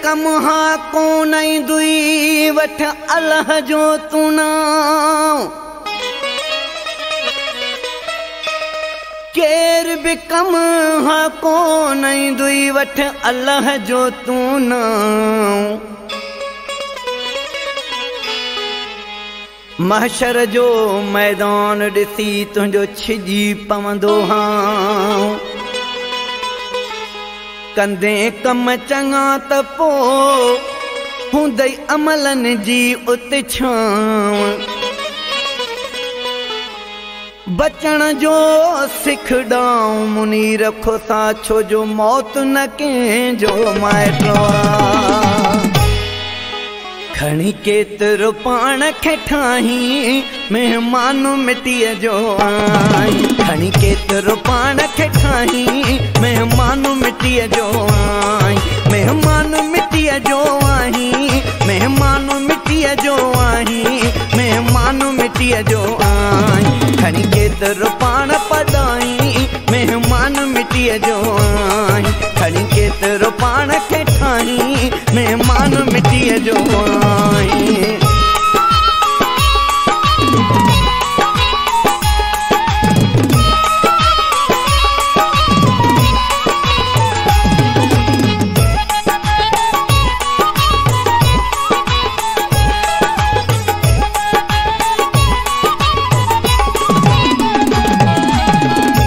कम हा कोन दुई वठ अल्लाह जो तू नाम। केर भी कम हा कोन दुई वठ अल्लाह जो तू नाम। महशर जो मैदान ॾिसी तुंहिंजो छिजी पवंदो हाँ। कंदे कम चङा त पोइ हूंदई अमलनि जी उते छांव। बचण जो सिख ॾांहुं मुनी रखो सा छो जो मौत न कंहिंजो माइटो आहे। खणी केतिरो पाण खे ठाही महिमान मिटीअ जो आई। खणी केतिरो पाण खे ठाही महिमान मिटीअ जो आई। महिमान मिटीअ जो आई। महिमान मिटीअ जो आई। महिमान मिटीअ जो आई। खणी केतिरो पाण पढ़ाई महिमान मिटीअ जो आई। खणी केतिरो पाण खे ठाही महिमान मिटीअ जो आई।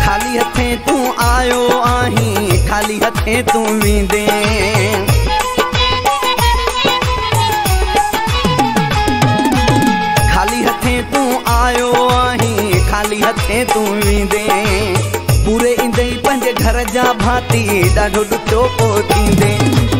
खाली हथे तू आयो आहीं खाली हथे तू वेंदे। खाली हथे तू आयो आहीं खाली हथे तू वेंदे। पूरे ईंदई पंहिंजे घर जा भाती ॾाढो ॾुखियो पोइ थींदे।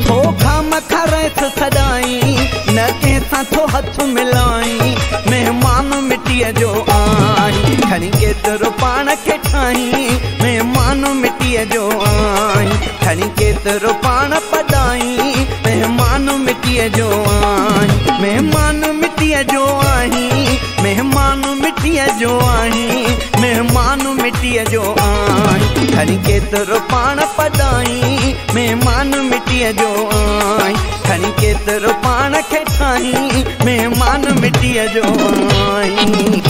थो खाम खरस सदाई न कंहिंसां थो हथ मिलाई महिमान मिटीअ जो आई। खणी केतिरो पाण खे ठाही महिमान मिटीअ जो आई। खणी केतिरो पाण पढ़ाई महिमान मिटीअ जो आई। महिमान मिटीअ जो आई। महिमान मिटीअ जो आई। महिमान मिटीअ जो आई। खणी केतिरो पाण पढ़ाई महिमान मिटीअ जो आई। खणी केतिरो पाण खे ठाही महिमान मिटीअ जो आई।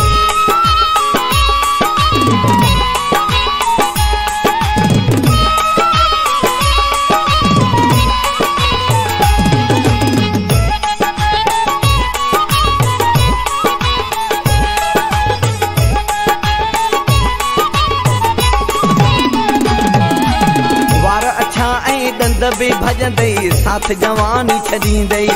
दंद बि भजंदई साथ जवानी छॾींदई।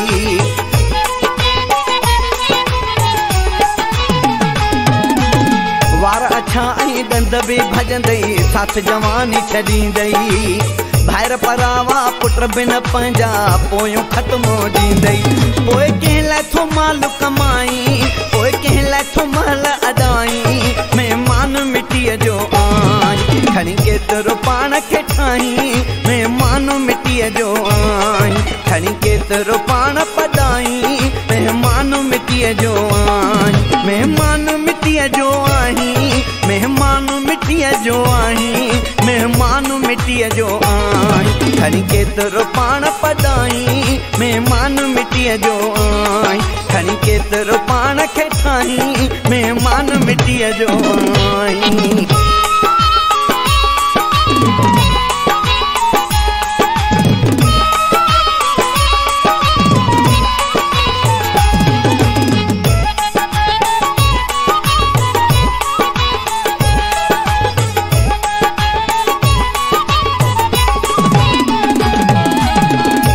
वार अछा ऐं दंद बि भजंदई साथ जवानी छॾींदई। ॿाहिरि परावा पुट बिन पंहिंजा पोयूं ख़त्म ॾींदई। पोइ कंहिं लाइ थो माल कमाई पोइ कंहिं लाइ थो महल अॾाई महिमान मिटीअ जो आई। खणी केतिरो पाण खे ठाही महिमान मिटीअ जो आई। खणी केतिरो पाण पढ़ाई महिमान मिटीअ जो आई। महिमान मिटीअ जो आई। महिमान मिटीअ जो आई। महिमान मिटीअ जो आई। खणी केतिरो पाण पढ़ाई महिमान मिटीअ जो आई। खणी केतिरो पाण खे ठाही महिमान मिटीअ जो आई।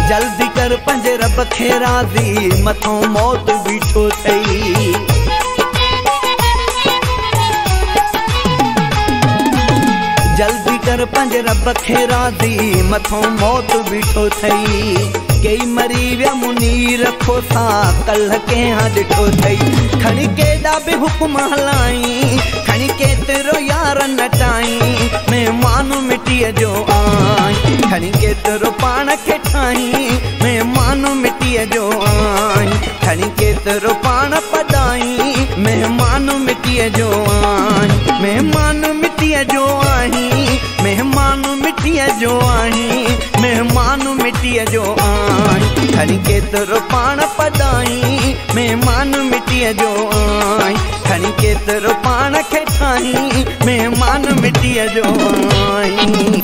जल्दी कर पंहिंजे रब खे राज़ी मथों मौत बीठो थई। जल्दी कर पंहिंजे रब खे राज़ी मथों मौत बीठो थई। कई मरी विया मुनी रखो सा कल्ह कंहिं ॾिठो थई। खणी केॾा बि हुकुम हलाई खणी केतिरो यार नटाई महिमान मिटीअ जो आई। खणी केतिरो पाण खे ठाही महिमान मिटीअ जो आई। खणी केतिरो पाण पढ़ाई महिमान मिटीअ जो आई। महिमान मिटीअ मिट्टीअ जो आहीं, मेहमान मिट्टीअ जो आहीं, मेहमान मिट्टीअ जो आहीं। खणी केतिरो पाण पधाई, मेहमान मिट्टीअ जो आहीं। खणी केतिरो पाण खे ठाहीं, मेहमान मिट्टीअ जो आहीं।